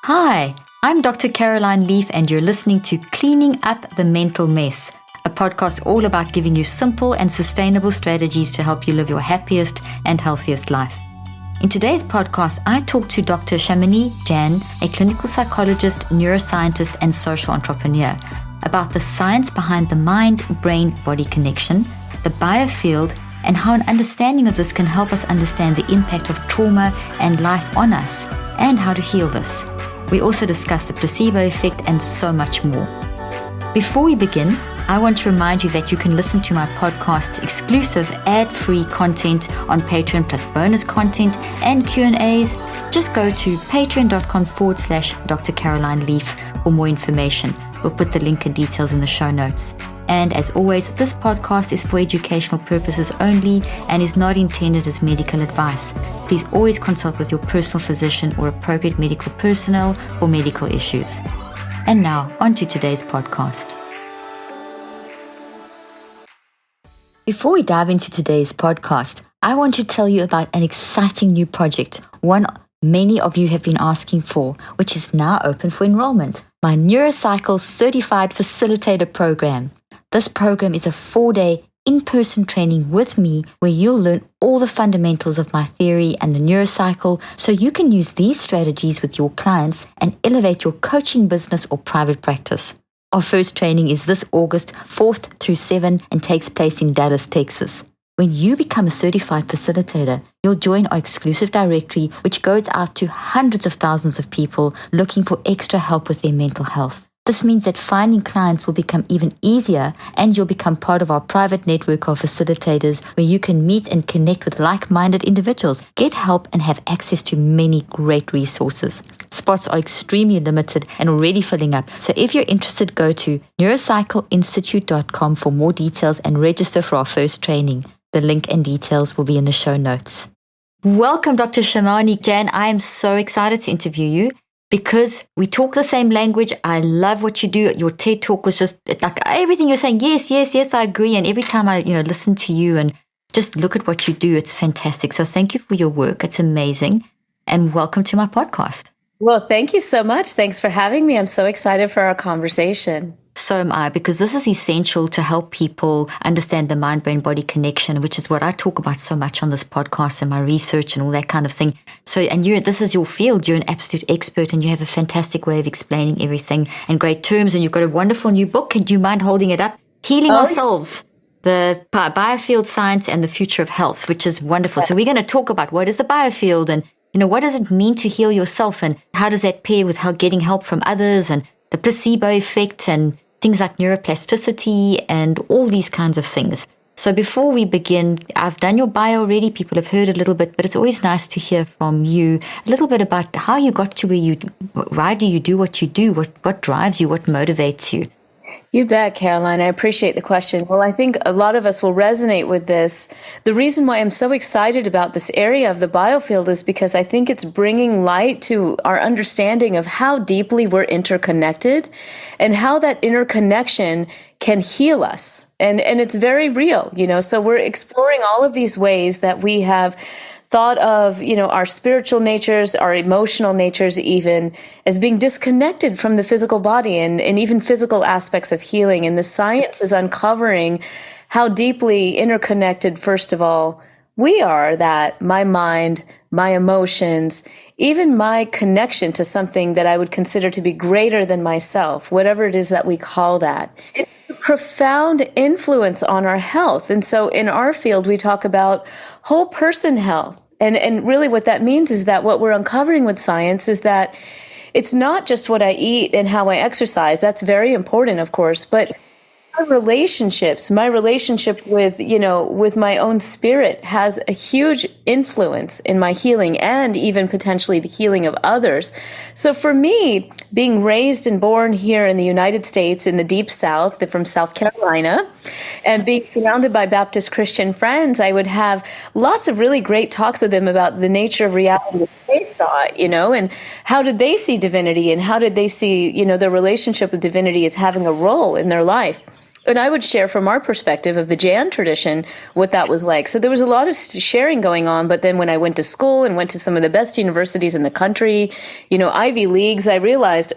Hi, I'm Dr. Caroline Leaf, and you're listening to Cleaning Up the Mental Mess, a podcast all about giving you simple and sustainable strategies to help you live your happiest and healthiest life. In today's podcast, I talk to Dr. Shamini Jain, a clinical psychologist, neuroscientist, and social entrepreneur, about the science behind the mind-brain-body connection, the biofield, and how an understanding of this can help us understand the impact of trauma and life on us, and how to heal this. We also discuss the placebo effect and so much more. Before we begin, I want to remind you that you can listen to my podcast exclusive ad-free content on Patreon plus bonus content and Q&As. Just go to patreon.com/Dr. Caroline Leaf for more information. We'll put the link and details in the show notes. And as always, this podcast is for educational purposes only and is not intended as medical advice. Please always consult with your personal physician or appropriate medical personnel for medical issues. And now, on to today's podcast. Before we dive into today's podcast, I want to tell you about an exciting new project, one many of you have been asking for, which is now open for enrollment, my Neurocycle Certified Facilitator Program. This program is a 4-day in-person training with me where you'll learn all the fundamentals of my theory and the neurocycle so you can use these strategies with your clients and elevate your coaching business or private practice. Our first training is this August 4th through 7 and takes place in Dallas, Texas. When you become a certified facilitator, you'll join our exclusive directory, which goes out to hundreds of thousands of people looking for extra help with their mental health. This means that finding clients will become even easier, and you'll become part of our private network of facilitators where you can meet and connect with like-minded individuals, get help, and have access to many great resources. Spots are extremely limited and already filling up. So if you're interested, go to neurocycleinstitute.com for more details and register for our first training. The link and details will be in the show notes. Welcome, Dr. Shamini Jain. I am so excited to interview you because we talk the same language. I love what you do. Your TED Talk was just like everything you're saying. Yes, I agree. And every time I, listen to you and just look at what you do, it's fantastic. So thank you for your work. It's amazing. And welcome to my podcast. Well, thank you so much. Thanks for having me. I'm so excited for our conversation. So am I, because this is essential to help people understand the mind-brain-body connection, which is what I talk about so much on this podcast and my research and all that kind of thing. So, and this is your field. You're an absolute expert and you have a fantastic way of explaining everything in great terms. And you've got a wonderful new book. Do you mind holding it up? Healing Ourselves, the biofield science and the future of health, which is wonderful. So we're going to talk about what is the biofield and, what does it mean to heal yourself and how does that pair with getting help from others and the placebo effect and things like neuroplasticity and all these kinds of things. So before we begin, I've done your bio already. People have heard a little bit, but it's always nice to hear from you a little bit about how you got to why do you do what you do? What drives you? What motivates you? You bet, Caroline. I appreciate the question. Well, I think a lot of us will resonate with this. The reason why I'm so excited about this area of the biofield is because I think it's bringing light to our understanding of how deeply we're interconnected and how that interconnection can heal us. And it's very real, so we're exploring all of these ways that we have thought of, our spiritual natures, our emotional natures even, as being disconnected from the physical body and even physical aspects of healing. And the science is uncovering how deeply interconnected, first of all, we are, that my mind, my emotions, even my connection to something that I would consider to be greater than myself, whatever it is that we call that. It's a profound influence on our health. And so in our field, we talk about whole person health. And really what that means is that what we're uncovering with science is that it's not just what I eat and how I exercise. That's very important, of course, but my relationship with my own spirit has a huge influence in my healing and even potentially the healing of others. So for me, being raised and born here in the United States in the deep South, from South Carolina, and being surrounded by Baptist Christian friends, I would have lots of really great talks with them about the nature of reality that they saw, and how did they see divinity and how did they see, their relationship with divinity as having a role in their life. And I would share from our perspective of the Jain tradition what that was like. So there was a lot of sharing going on. But then when I went to school and went to some of the best universities in the country, Ivy Leagues, I realized,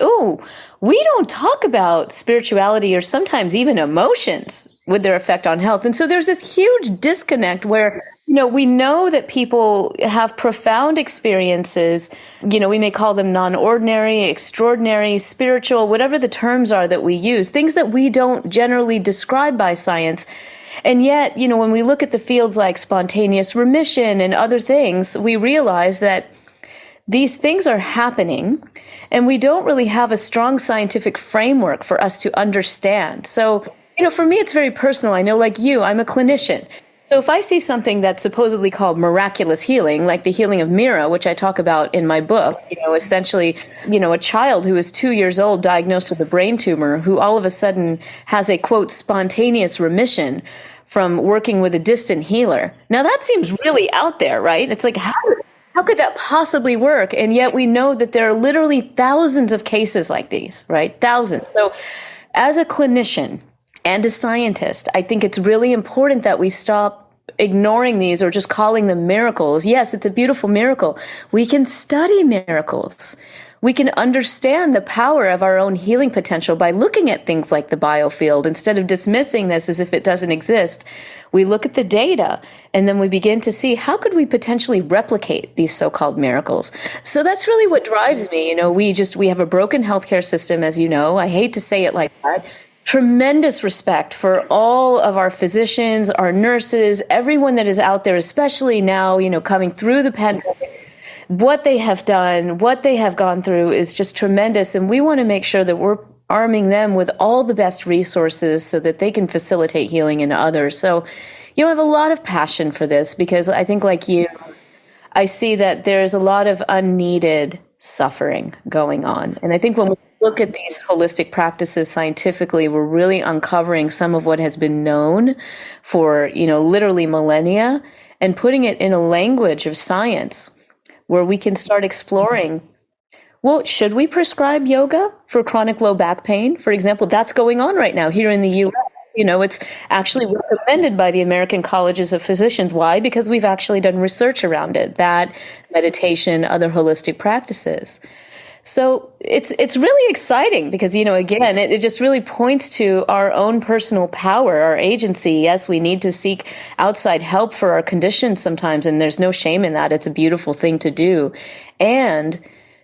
we don't talk about spirituality or sometimes even emotions with their effect on health. And so there's this huge disconnect where, we know that people have profound experiences. We may call them non-ordinary, extraordinary, spiritual, whatever the terms are that we use, things that we don't generally describe by science. And yet, when we look at the fields like spontaneous remission and other things, we realize that these things are happening and we don't really have a strong scientific framework for us to understand. So, for me, it's very personal. I know, like you, I'm a clinician. So if I see something that's supposedly called miraculous healing, like the healing of Mira, which I talk about in my book, essentially, a child who is 2 years old diagnosed with a brain tumor, who all of a sudden has a, quote, spontaneous remission from working with a distant healer. Now that seems really out there, right? It's like, how could that possibly work? And yet we know that there are literally thousands of cases like these, right? Thousands. So as a clinician, and a scientist, I think it's really important that we stop ignoring these or just calling them miracles. Yes, it's a beautiful miracle. We can study miracles. We can understand the power of our own healing potential by looking at things like the biofield. Instead of dismissing this as if it doesn't exist, we look at the data and then we begin to see how could we potentially replicate these so-called miracles. So that's really what drives me. We have a broken healthcare system, as you know. I hate to say it like that. Tremendous respect for all of our physicians, our nurses, everyone that is out there, especially now, coming through the pandemic. What they have done, what they have gone through is just tremendous. And we want to make sure that we're arming them with all the best resources so that they can facilitate healing in others. So, I have a lot of passion for this because I think, like you, I see that there's a lot of unneeded suffering going on. And I think when we look at these holistic practices scientifically, we're really uncovering some of what has been known for, literally millennia and putting it in a language of science where we can start exploring, well, should we prescribe yoga for chronic low back pain? For example, that's going on right now here in the U.S. It's actually recommended by the American Colleges of Physicians. Why? Because we've actually done research around it, that meditation, other holistic practices. So it's really exciting because, again, it just really points to our own personal power, our agency. Yes, we need to seek outside help for our conditions sometimes, and there's no shame in that. It's a beautiful thing to do. And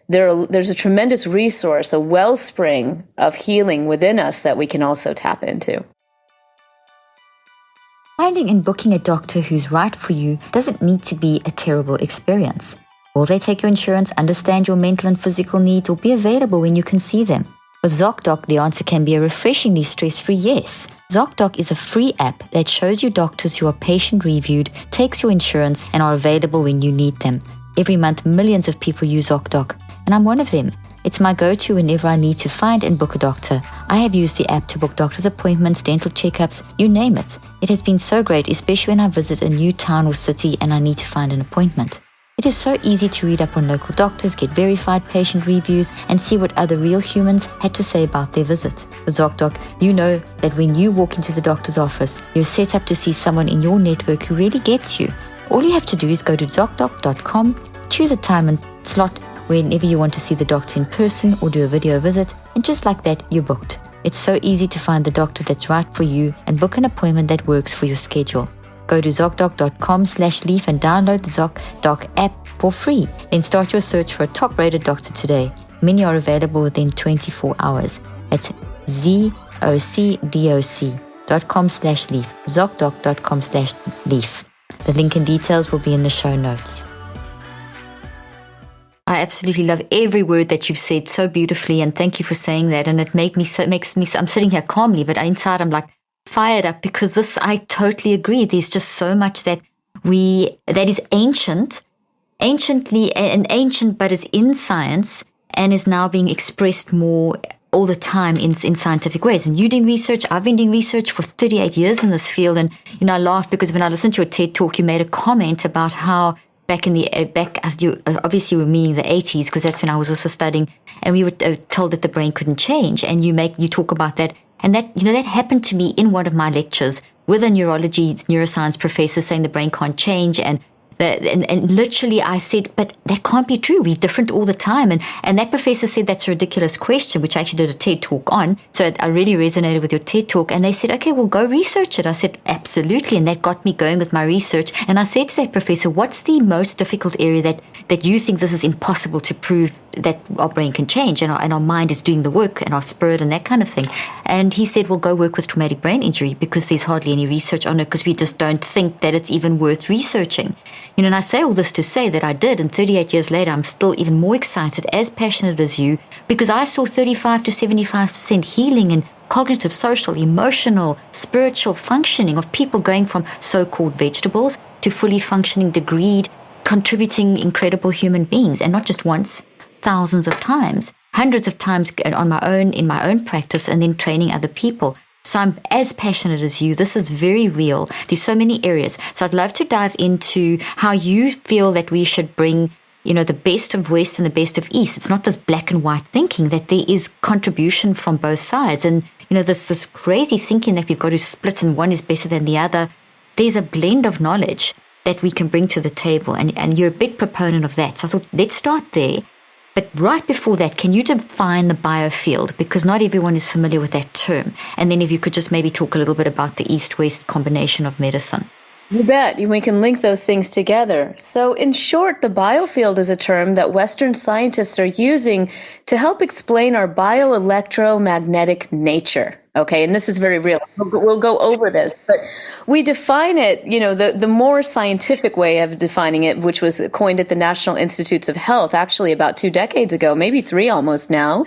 there's a tremendous resource, a wellspring of healing within us that we can also tap into. Finding and booking a doctor who's right for you doesn't need to be a terrible experience. Will they take your insurance, understand your mental and physical needs, or be available when you can see them? With ZocDoc, the answer can be a refreshingly stress-free yes. ZocDoc is a free app that shows you doctors who are patient-reviewed, takes your insurance, and are available when you need them. Every month, millions of people use ZocDoc, and I'm one of them. It's my go-to whenever I need to find and book a doctor. I have used the app to book doctor's appointments, dental checkups, you name it. It has been so great, especially when I visit a new town or city and I need to find an appointment. It is so easy to read up on local doctors, get verified patient reviews, and see what other real humans had to say about their visit. With ZocDoc, you know that when you walk into the doctor's office, you're set up to see someone in your network who really gets you. All you have to do is go to ZocDoc.com, choose a time and slot whenever you want to see the doctor in person or do a video visit, and just like that, you're booked. It's so easy to find the doctor that's right for you and book an appointment that works for your schedule. Go to ZocDoc.com/leaf and download the ZocDoc app for free. Then start your search for a top-rated doctor today. Many are available within 24 hours. That's ZocDoc.com/leaf, ZocDoc.com/leaf. The link and details will be in the show notes. I absolutely love every word that you've said so beautifully, and thank you for saying that. And it makes me. I'm sitting here calmly, but inside I'm like fired up because this. I totally agree. There's just so much that is ancient, but is in science and is now being expressed more all the time in scientific ways. And you're doing research. I've been doing research for 38 years in this field, and I laughed because when I listened to your TED talk, you made a comment about how. Back as you obviously were meaning the 80s, because that's when I was also studying, and we were told that the brain couldn't change. And you talk about that And that happened to me in one of my lectures with a neuroscience professor saying the brain can't change, and literally I said, but that can't be true. We're different all the time. And that professor said, that's a ridiculous question, which I actually did a TED talk on. So I really resonated with your TED talk. And they said, okay, well, go research it. I said, absolutely. And that got me going with my research. And I said to that professor, what's the most difficult area that you think this is impossible to prove that our brain can change and our mind is doing the work and our spirit and that kind of thing? And he said, well, go work with traumatic brain injury, because there's hardly any research on it, because we just don't think that it's even worth researching. And I say all this to say that I did, and 38 years later, I'm still even more excited, as passionate as you, because I saw 35 to 75% healing in cognitive, social, emotional, spiritual functioning of people going from so-called vegetables to fully functioning, degreed, contributing incredible human beings, and not just once, thousands of times, hundreds of times in my own practice, and then training other people. So I'm as passionate as you. This is very real. There's so many areas. So I'd love to dive into how you feel that we should bring, the best of West and the best of East. It's not this black and white thinking, that there is contribution from both sides. And, this crazy thinking that we've got to split and one is better than the other. There's a blend of knowledge that we can bring to the table. And you're a big proponent of that. So I thought, let's start there. But right before that, can you define the biofield? Because not everyone is familiar with that term. And then if you could just maybe talk a little bit about the East-West combination of medicine. You bet. We can link those things together. So in short, the biofield is a term that Western scientists are using to help explain our bioelectromagnetic nature. Okay, and this is very real. We'll go over this, but we define it, the more scientific way of defining it, which was coined at the National Institutes of Health, actually about 2 decades ago, maybe 3 almost now,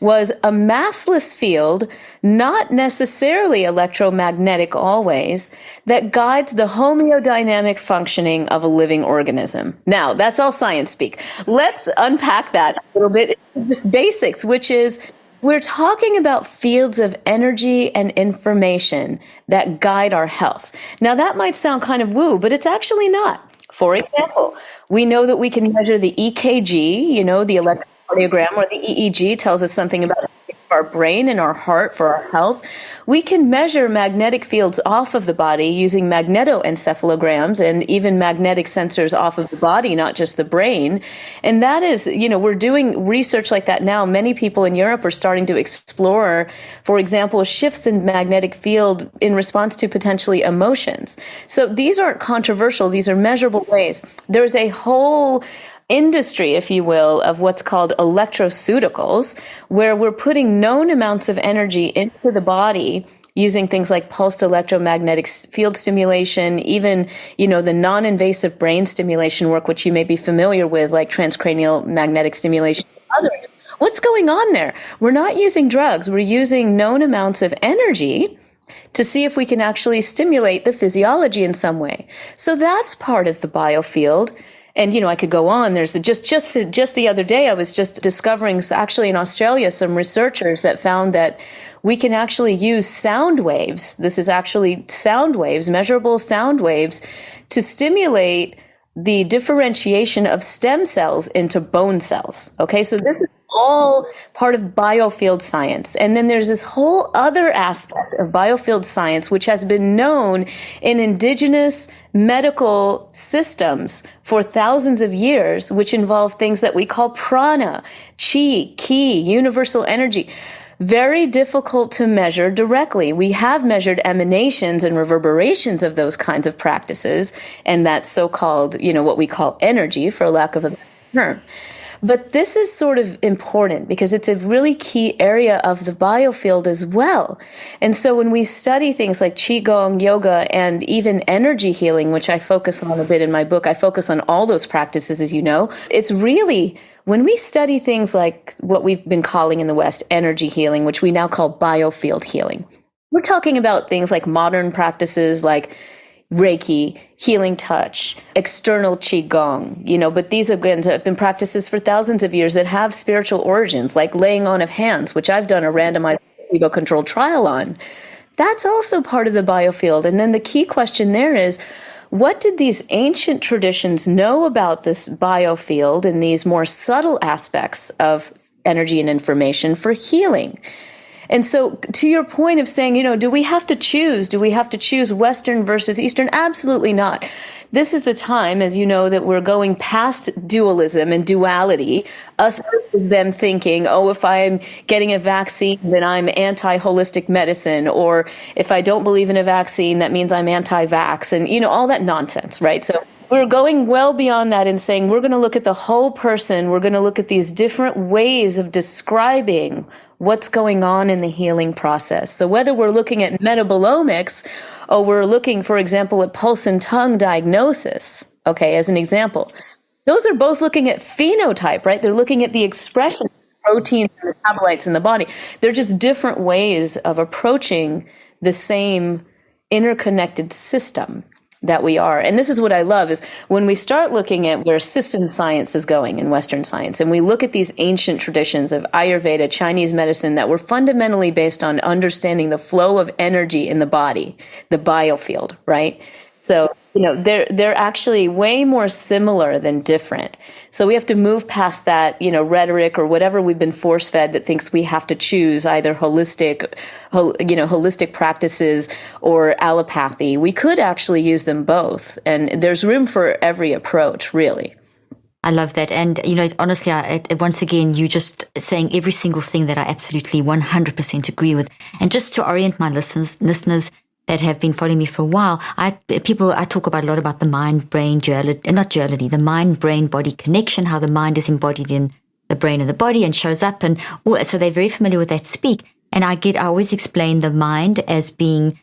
was a massless field, not necessarily electromagnetic always, that guides the homeodynamic functioning of a living organism. Now, that's all science speak. Let's unpack that a little bit. Just basics, which is, we're talking about fields of energy and information that guide our health. Now, that might sound kind of woo, but it's actually not. For example, we know that we can measure the EKG, the electrocardiogram, or the EEG tells us something about our brain and our heart for our health. We can measure magnetic fields off of the body using magnetoencephalograms and even magnetic sensors off of the body, not just the brain. And that is, we're doing research like that now. Many people in Europe are starting to explore, for example, shifts in magnetic field in response to potentially emotions. So these aren't controversial. These are measurable ways. There's a whole industry, if you will, of what's called electroceuticals, where we're putting known amounts of energy into the body using things like pulsed electromagnetic field stimulation, even, the non-invasive brain stimulation work, which you may be familiar with, like transcranial magnetic stimulation and others. What's going on there? We're not using drugs. We're using known amounts of energy to see if we can actually stimulate the physiology in some way. So that's part of the biofield. And, I could go on. There's just the other day, I was just discovering actually in Australia, some researchers that found that we can actually use sound waves. This is actually sound waves, measurable sound waves, to stimulate the differentiation of stem cells into bone cells. Okay, so this is all part of biofield science. And then there's this whole other aspect of biofield science, which has been known in indigenous medical systems for thousands of years, which involve things that we call prana, chi, ki, universal energy. Very difficult to measure directly. We have measured emanations and reverberations of those kinds of practices, and that's so-called, what we call energy, for lack of a better term. But this is sort of important because it's a really key area of the biofield as well. And so when we study things like Qigong, yoga, and even energy healing, which I focus on a bit in my book, I focus on all those practices, as you know, it's really, when we study things like what we've been calling in the West energy healing, which we now call biofield healing, we're talking about things like modern practices like Reiki, healing touch, external Qigong, but these again have been practices for thousands of years that have spiritual origins, like laying on of hands, which I've done a randomized placebo-controlled trial on. That's also part of the biofield. And then the key question there is, what did these ancient traditions know about this biofield and these more subtle aspects of energy and information for healing? And so to your point of saying, do we have to choose? Do we have to choose Western versus Eastern? Absolutely not. This is the time, as you know, that we're going past dualism and duality, us versus them thinking, oh, if I'm getting a vaccine, then I'm anti-holistic medicine. Or if I don't believe in a vaccine, that means I'm anti-vax. And, all that nonsense, right? So we're going well beyond that and saying we're going to look at the whole person. We're going to look at these different ways of describing what's going on in the healing process. So whether we're looking at metabolomics or we're looking, for example, at pulse and tongue diagnosis, okay, as an example, those are both looking at phenotype, right? They're looking at the expression of proteins and metabolites in the body. They're just different ways of approaching the same interconnected system that we are. And this is what I love is when we start looking at where system science is going in Western science, and we look at these ancient traditions of Ayurveda, Chinese medicine that were fundamentally based on understanding the flow of energy in the body, the biofield, right? So, they're actually way more similar than different. So we have to move past that, rhetoric or whatever we've been force fed that thinks we have to choose either holistic practices or allopathy. We could actually use them both. And there's room for every approach, really. I love that. And, honestly, once again, you just saying every single thing that I absolutely 100% agree with. And just to orient my listeners that have been following me for a while, I talk about a lot about the mind-brain duality, not duality, the mind-brain-body connection, how the mind is embodied in the brain and the body and shows up. And so they're very familiar with that speak. And I always explain the mind as being,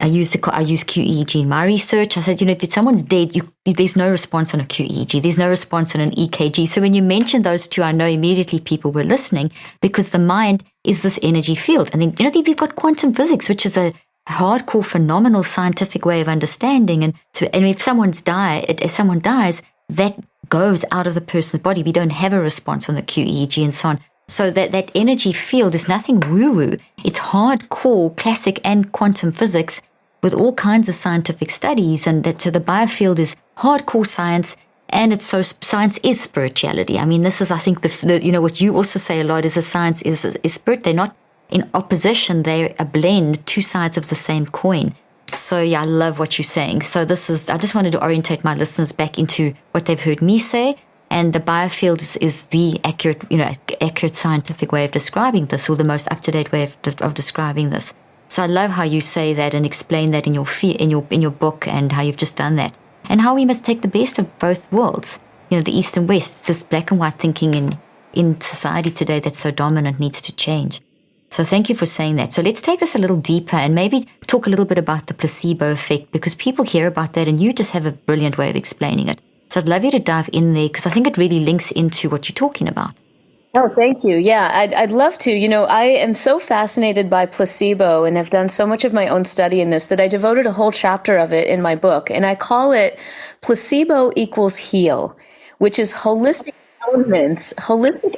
I use QEEG in my research. I said, if someone's dead, there's no response on a QEEG. There's no response on an EKG. So when you mention those two, I know immediately people were listening because the mind is this energy field. And then, we've got quantum physics, which is a hardcore, phenomenal scientific way of understanding. And if someone dies, that goes out of the person's body. We don't have a response on the QEEG and so on. So that energy field is nothing woo-woo. It's hardcore, classic and quantum physics with all kinds of scientific studies. And so the biofield is hardcore science. And science is spirituality. I mean, this is, I think, what you also say a lot is that science is spirit. They're not in opposition, they're a blend, two sides of the same coin. So yeah, I love what you're saying. So I just wanted to orientate my listeners back into what they've heard me say. And the biofield is the accurate scientific way of describing this, or the most up-to-date way of describing this. So I love how you say that and explain that in your book and how you've just done that. And how we must take the best of both worlds. The East and West, it's this black and white thinking in society today that's so dominant needs to change. So thank you for saying that. So let's take this a little deeper and maybe talk a little bit about the placebo effect, because people hear about that and you just have a brilliant way of explaining it. So I'd love you to dive in there because I think it really links into what you're talking about. Oh, thank you. Yeah, I'd love to. I am so fascinated by placebo and have done so much of my own study in this that I devoted a whole chapter of it in my book. And I call it Placebo Equals Heal, which is holistic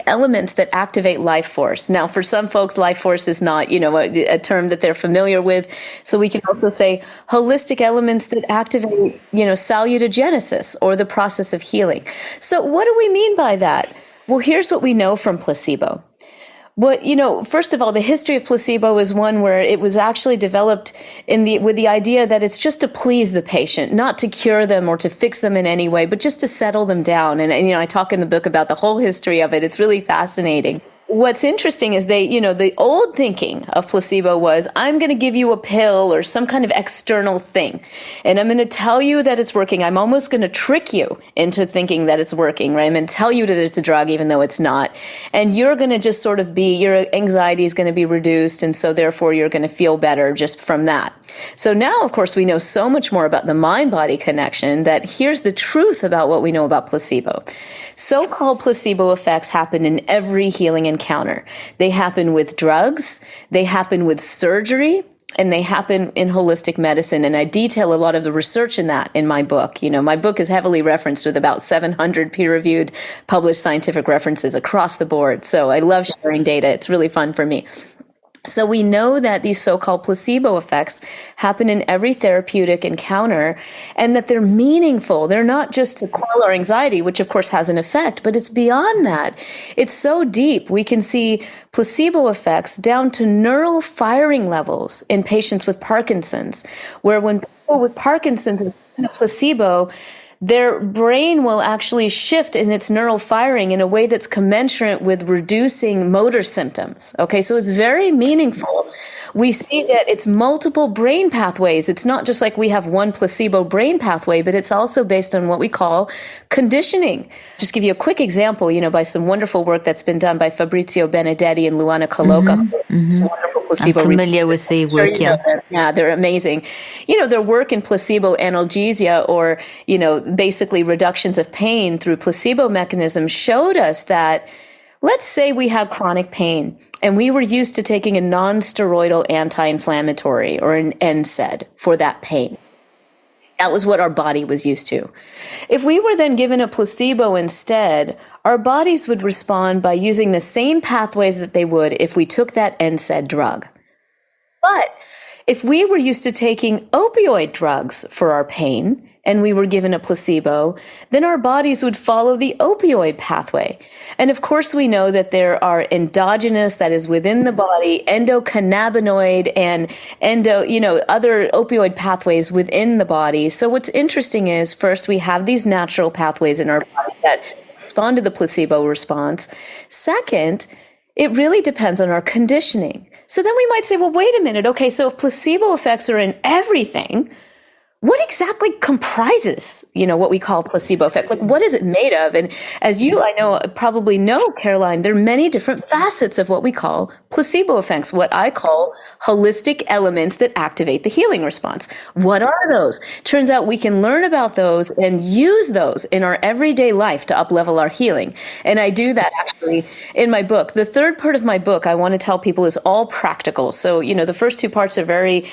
elements that activate life force. Now, for some folks, life force is not, a term that they're familiar with. So we can also say holistic elements that activate, salutogenesis or the process of healing. So what do we mean by that? Well, here's what we know from placebo. First of all, the history of placebo is one where it was actually developed with the idea that it's just to please the patient, not to cure them or to fix them in any way, but just to settle them down. And I talk in the book about the whole history of it. It's really fascinating. What's interesting is the old thinking of placebo was, I'm going to give you a pill or some kind of external thing, and I'm going to tell you that it's working. I'm almost going to trick you into thinking that it's working, right? I'm going to tell you that it's a drug, even though it's not. And you're going to just sort of your anxiety is going to be reduced. And so therefore you're going to feel better just from that. So now, of course, we know so much more about the mind-body connection that here's the truth about what we know about placebo. So-called placebo effects happen in every healing encounter. They happen with drugs, they happen with surgery, and they happen in holistic medicine. And I detail a lot of the research in that in my book. My book is heavily referenced with about 700 peer-reviewed published scientific references across the board. So I love sharing data. It's really fun for me. So we know that these so-called placebo effects happen in every therapeutic encounter and that they're meaningful. They're not just to quell our anxiety, which of course has an effect, but it's beyond that. It's so deep. We can see placebo effects down to neural firing levels in patients with Parkinson's, where when people with Parkinson's are in a placebo, their brain will actually shift in its neural firing in a way that's commensurate with reducing motor symptoms. Okay, so it's very meaningful. We see that it's multiple brain pathways. It's not just like we have one placebo brain pathway, but it's also based on what we call conditioning. Just give you a quick example, by some wonderful work that's been done by Fabrizio Benedetti and Luana Caloca. Wonderful placebo. I'm familiar with the work, Yeah, they're amazing. Their work in placebo analgesia, or, basically reductions of pain through placebo mechanisms, showed us that, let's say we had chronic pain and we were used to taking a non-steroidal anti-inflammatory or an NSAID for that pain. That was what our body was used to. If we were then given a placebo instead, our bodies would respond by using the same pathways that they would if we took that NSAID drug. But if we were used to taking opioid drugs for our pain, and we were given a placebo, then our bodies would follow the opioid pathway. And of course, we know that there are endogenous, that is within the body, endocannabinoid and other opioid pathways within the body. So what's interesting is, first, we have these natural pathways in our body that respond to the placebo response. Second, it really depends on our conditioning. So then we might say, well, wait a minute. Okay, so if placebo effects are in everything, what exactly comprises, what we call placebo effect? Like, what is it made of? And as you, I know, probably know, Caroline, there are many different facets of what we call placebo effects, what I call holistic elements that activate the healing response. What are those? Turns out we can learn about those and use those in our everyday life to up-level our healing. And I do that actually in my book. The third part of my book, I want to tell people, is all practical. So, the first two parts are very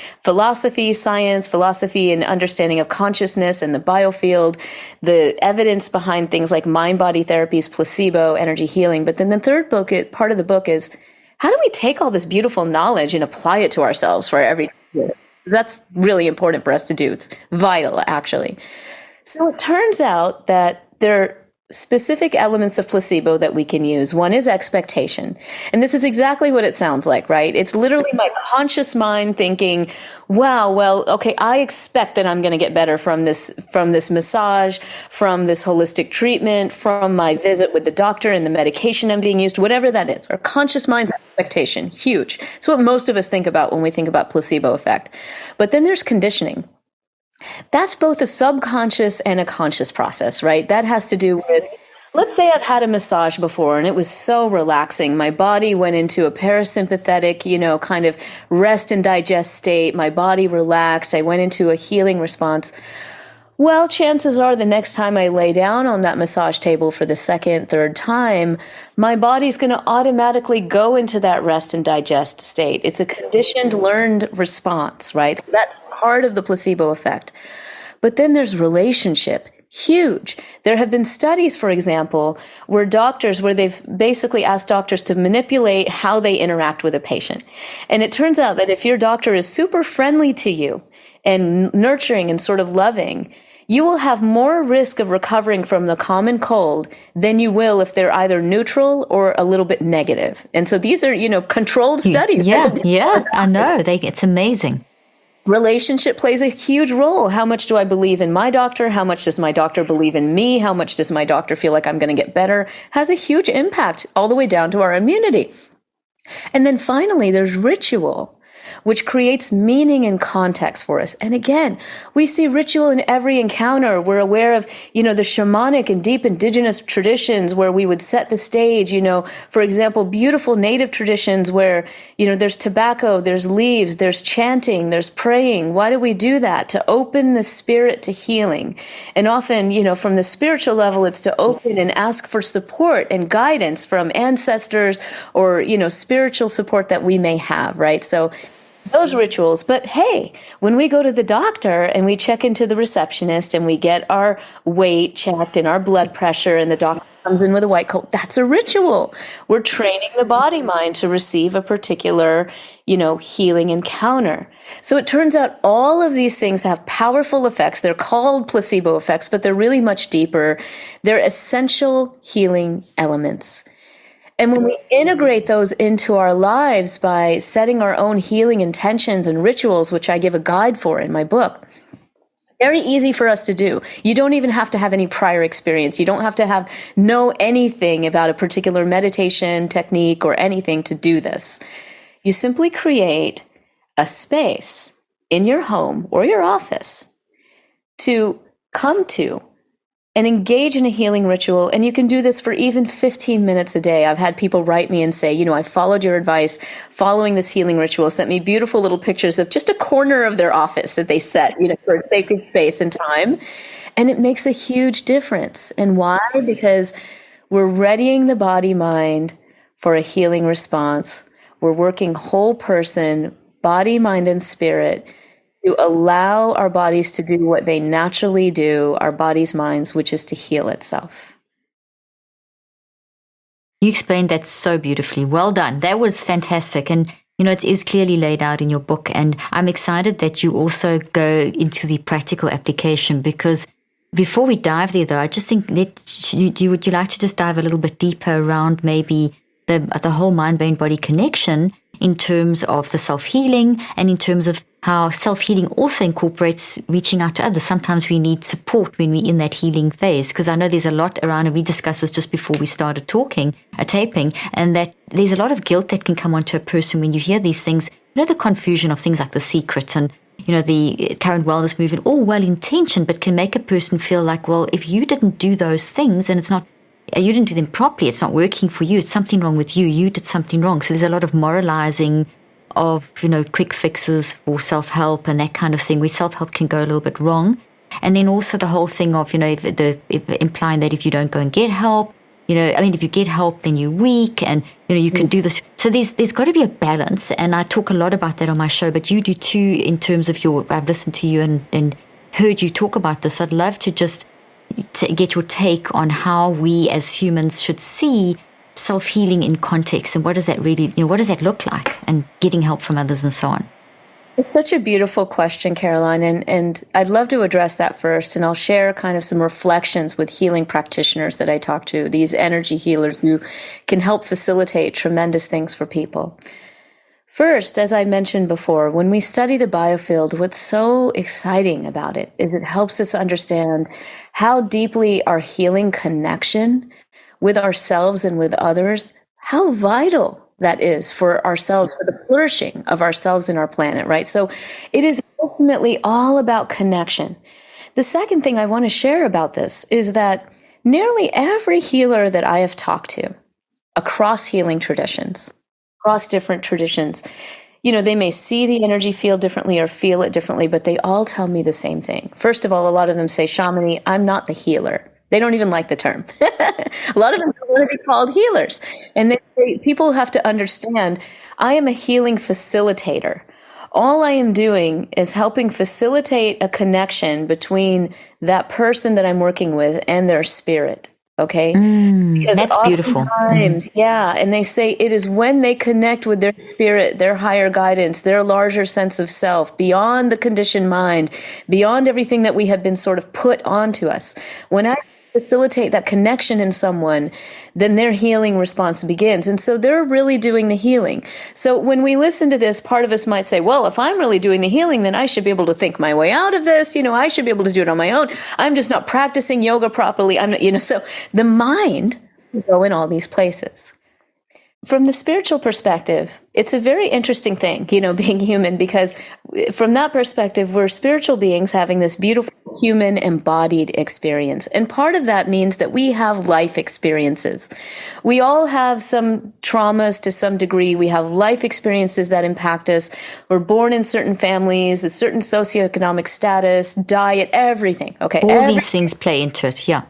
science, philosophy, and understanding of consciousness and the biofield, the evidence behind things like mind-body therapies, placebo, energy healing. But then the third part of the book is, how do we take all this beautiful knowledge and apply it to ourselves for every day? That's really important for us to do. It's vital, actually. So it turns out that there are specific elements of placebo that we can use. One is expectation. And this is exactly what it sounds like, right? It's literally my conscious mind thinking, wow, well, okay, I expect that I'm going to get better from this massage, from this holistic treatment, from my visit with the doctor and the medication I'm being used, whatever that is. Our conscious mind expectation, huge. It's what most of us think about when we think about placebo effect. But then there's conditioning. That's both a subconscious and a conscious process, right? That has to do with, let's say I've had a massage before and it was so relaxing. My body went into a parasympathetic, kind of rest and digest state. My body relaxed. I went into a healing response. Well, chances are the next time I lay down on that massage table for the second, third time, my body's going to automatically go into that rest and digest state. It's a conditioned, learned response, right? That's part of the placebo effect. But then there's relationship. Huge. There have been studies, for example, where they've basically asked doctors to manipulate how they interact with a patient. And it turns out that if your doctor is super friendly to you and nurturing and sort of loving, you will have more risk of recovering from the common cold than you will if they're either neutral or a little bit negative. And so these are, controlled studies. Yeah, I know. It's amazing. Relationship plays a huge role. How much do I believe in my doctor? How much does my doctor believe in me? How much does my doctor feel like I'm going to get better? Has a huge impact all the way down to our immunity. And then finally, there's ritual, which creates meaning and context for us. And again, we see ritual in every encounter. We're aware of, the shamanic and deep indigenous traditions where we would set the stage, for example, beautiful native traditions where, there's tobacco, there's leaves, there's chanting, there's praying. Why do we do that? To open the spirit to healing. And often, from the spiritual level, it's to open and ask for support and guidance from ancestors or, spiritual support that we may have, right? So those rituals. But hey, when we go to the doctor and we check into the receptionist and we get our weight checked and our blood pressure, and the doctor comes in with a white coat. That's a ritual. We're training the body mind to receive a particular, healing encounter. So it turns out all of these things have powerful effects. They're called placebo effects, but they're really much deeper. They're essential healing elements. And when we integrate those into our lives by setting our own healing intentions and rituals, which I give a guide for in my book, very easy for us to do. You don't even have to have any prior experience. You don't have to know anything about a particular meditation technique or anything to do this. You simply create a space in your home or your office to come to and engage in a healing ritual. And you can do this for even 15 minutes a day. I've had people write me and say, I followed your advice, following this healing ritual, sent me beautiful little pictures of just a corner of their office that they set, for a sacred space and time. And it makes a huge difference. And why? Because we're readying the body mind for a healing response. We're working whole person, body, mind, and spirit, to allow our bodies to do what they naturally do, our bodies, minds, which is to heal itself. You explained that so beautifully. Well done. That was fantastic. And, it is clearly laid out in your book. And I'm excited that you also go into the practical application, because before we dive there, though, I just think would you like to just dive a little bit deeper around maybe the whole mind-brain-body connection in terms of the self-healing and in terms of how self-healing also incorporates reaching out to others. Sometimes we need support when we're in that healing phase, because I know there's a lot around, and we discussed this just before we started taping, and that there's a lot of guilt that can come onto a person when you hear these things, the confusion of things like The Secret and, the current wellness movement, all well-intentioned, but can make a person feel like, well, if you didn't do those things and you didn't do them properly, it's not working for you, it's something wrong with you, you did something wrong. So there's a lot of moralizing of, quick fixes for self-help and that kind of thing, where self-help can go a little bit wrong. And then also the whole thing of, implying that if you don't go and get help, if you get help, then you're weak and, you can do this. So there's got to be a balance. And I talk a lot about that on my show, but you do too, in terms of I've listened to you and heard you talk about this. I'd love to just to get your take on how we as humans should see self-healing in context, and what does that really, what does that look like, and getting help from others and so on. It's such a beautiful question, Caroline, and I'd love to address that first, and I'll share kind of some reflections with healing practitioners that I talk to, these energy healers who can help facilitate tremendous things for people. First, as I mentioned before, when we study the biofield, what's so exciting about it is it helps us understand how deeply our healing connection with ourselves and with others, how vital that is for ourselves, for the flourishing of ourselves and our planet, right? So it is ultimately all about connection. The second thing I want to share about this is that nearly every healer that I have talked to across healing traditions, across different traditions, they may see the energy field differently or feel it differently, but they all tell me the same thing. First of all, a lot of them say, Shamini, I'm not the healer. They don't even like the term. A lot of them don't want to be called healers. And people have to understand, I am a healing facilitator. All I am doing is helping facilitate a connection between that person that I'm working with and their spirit. Okay? That's beautiful. Yeah. And they say it is when they connect with their spirit, their higher guidance, their larger sense of self, beyond the conditioned mind, beyond everything that we have been sort of put onto us. When I facilitate that connection in someone, then their healing response begins. And so they're really doing the healing. So when we listen to this, part of us might say, well, if I'm really doing the healing, then I should be able to think my way out of this. I should be able to do it on my own. I'm just not practicing yoga properly. I'm not, so the mind will go in all these places. From the spiritual perspective, it's a very interesting thing, being human, because from that perspective, we're spiritual beings having this beautiful human embodied experience. And part of that means that we have life experiences. We all have some traumas to some degree. We have life experiences that impact us. We're born in certain families, a certain socioeconomic status, diet, everything. Okay. All these things play into it. Yeah.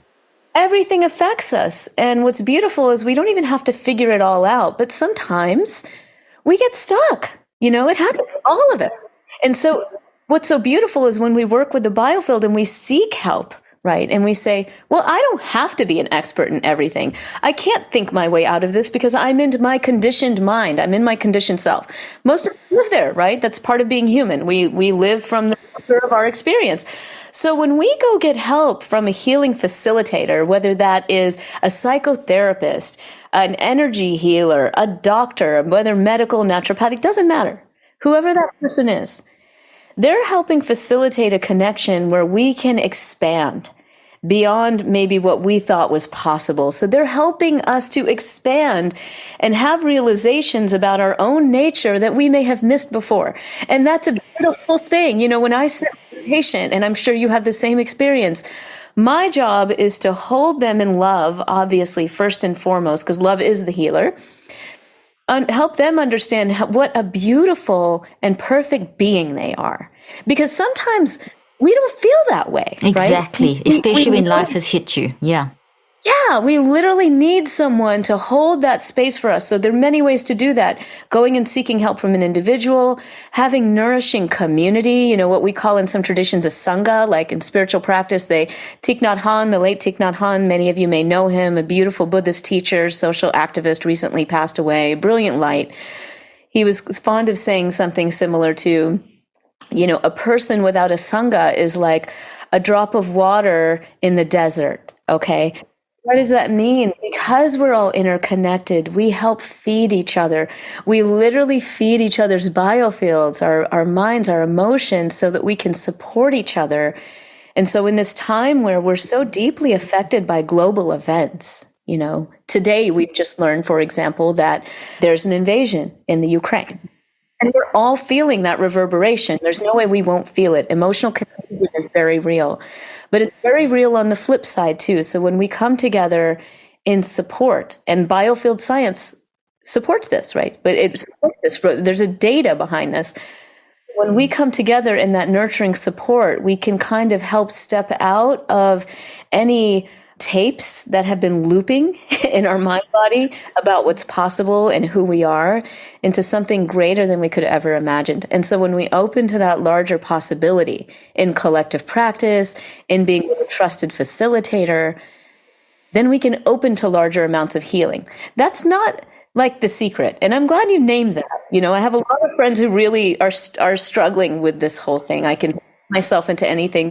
Everything affects us. And what's beautiful is we don't even have to figure it all out. But sometimes we get stuck. It happens to all of us. And so what's so beautiful is when we work with the biofield and we seek help right? And we say, well, I don't have to be an expert in everything. I can't think my way out of this because I'm in my conditioned mind. I'm in my conditioned self. Most of us live there, right? That's part of being human. We live from the center of our experience. So when we go get help from a healing facilitator, whether that is a psychotherapist, an energy healer, a doctor, whether medical, naturopathic, doesn't matter. Whoever that person is, they're helping facilitate a connection where we can expand beyond maybe what we thought was possible. So they're helping us to expand and have realizations about our own nature that we may have missed before. And that's a beautiful thing. You know, when I sit with a patient, and I'm sure you have the same experience, my job is to hold them in love, obviously, first and foremost, because love is the healer. Help them understand what a beautiful and perfect being they are. Because sometimes we don't feel that way. Exactly. Right? Especially when life has hit you. Yeah. Yeah, we literally need someone to hold that space for us. So there are many ways to do that. Going and seeking help from an individual, having nourishing community, you know, what we call in some traditions a sangha, like in spiritual practice, Thich Nhat Hanh, the late Thich Nhat Hanh, many of you may know him, a beautiful Buddhist teacher, social activist, recently passed away, brilliant light. He was fond of saying something similar to, you know, a person without a sangha is like a drop of water in the desert, okay? What does that mean? Because we're all interconnected, we help feed each other. We literally feed each other's biofields, our minds, our emotions, so that we can support each other. And so in this time where we're so deeply affected by global events, you know, today we've just learned, for example, that there's an invasion in the Ukraine. And we're all feeling that reverberation. There's no way we won't feel it. Emotional connection is very real. But it's very real on the flip side, too. So when we come together in support, and biofield science supports this, right? But it supports this. There's a data behind this. When we come together in that nurturing support, we can kind of help step out of any tapes that have been looping in our mind body about what's possible and who we are into something greater than we could have ever imagined. And so when we open to that larger possibility in collective practice, in being a trusted facilitator, then we can open to larger amounts of healing. That's not like the secret. And I'm glad you named that. You know, I have a lot of friends who really are struggling with this whole thing. I can put myself into anything.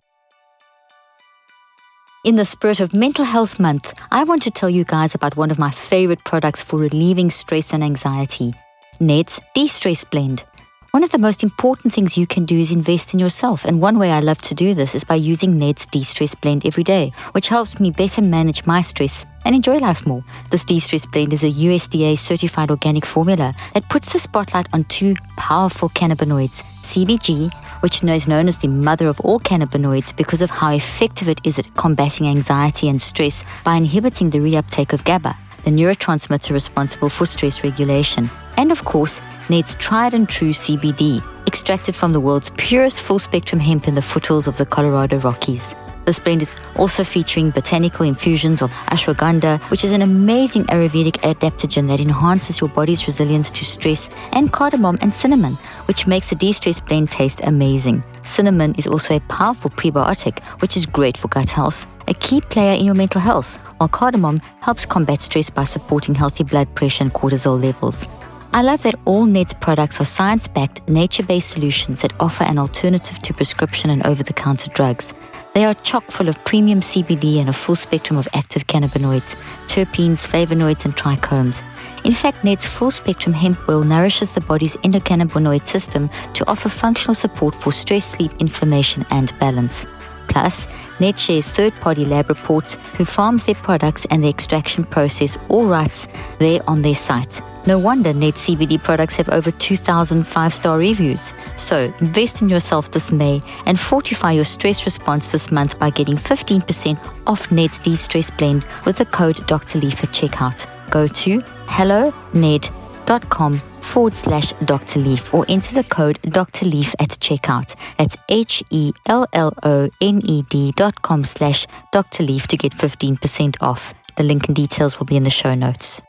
In the spirit of Mental Health Month, I want to tell you guys about one of my favorite products for relieving stress and anxiety, Ned's De-Stress Blend. One of the most important things you can do is invest in yourself, and one way I love to do this is by using Ned's De-Stress Blend every day, which helps me better manage my stress and enjoy life more. This De-Stress Blend is a USDA certified organic formula that puts the spotlight on two powerful cannabinoids, CBG, which is known as the mother of all cannabinoids because of how effective it is at combating anxiety and stress by inhibiting the reuptake of GABA, the neurotransmitter responsible for stress regulation. And of course, Ned's tried and true CBD, extracted from the world's purest full-spectrum hemp in the foothills of the Colorado Rockies. This blend is also featuring botanical infusions of ashwagandha, which is an amazing Ayurvedic adaptogen that enhances your body's resilience to stress, and cardamom and cinnamon, which makes the De-Stress Blend taste amazing. Cinnamon is also a powerful prebiotic, which is great for gut health, a key player in your mental health, while cardamom helps combat stress by supporting healthy blood pressure and cortisol levels. I love that all Ned's products are science-backed, nature-based solutions that offer an alternative to prescription and over-the-counter drugs. They are chock full of premium CBD and a full spectrum of active cannabinoids, terpenes, flavonoids, and trichomes. In fact, Ned's full-spectrum hemp oil nourishes the body's endocannabinoid system to offer functional support for stress, sleep, inflammation, and balance. Plus, Ned shares third-party lab reports who farms their products and the extraction process, all rights there on their site. No wonder Ned CBD products have over 2,000 5-star reviews. So, invest in yourself this May and fortify your stress response this month by getting 15% off Ned's De-Stress Blend with the code Dr. Leaf at checkout. Go to helloned.com/Dr. Leaf or enter the code Dr. Leaf at checkout. That's HELLONED.com/Dr. Leaf to get 15% off. The link and details will be in the show notes.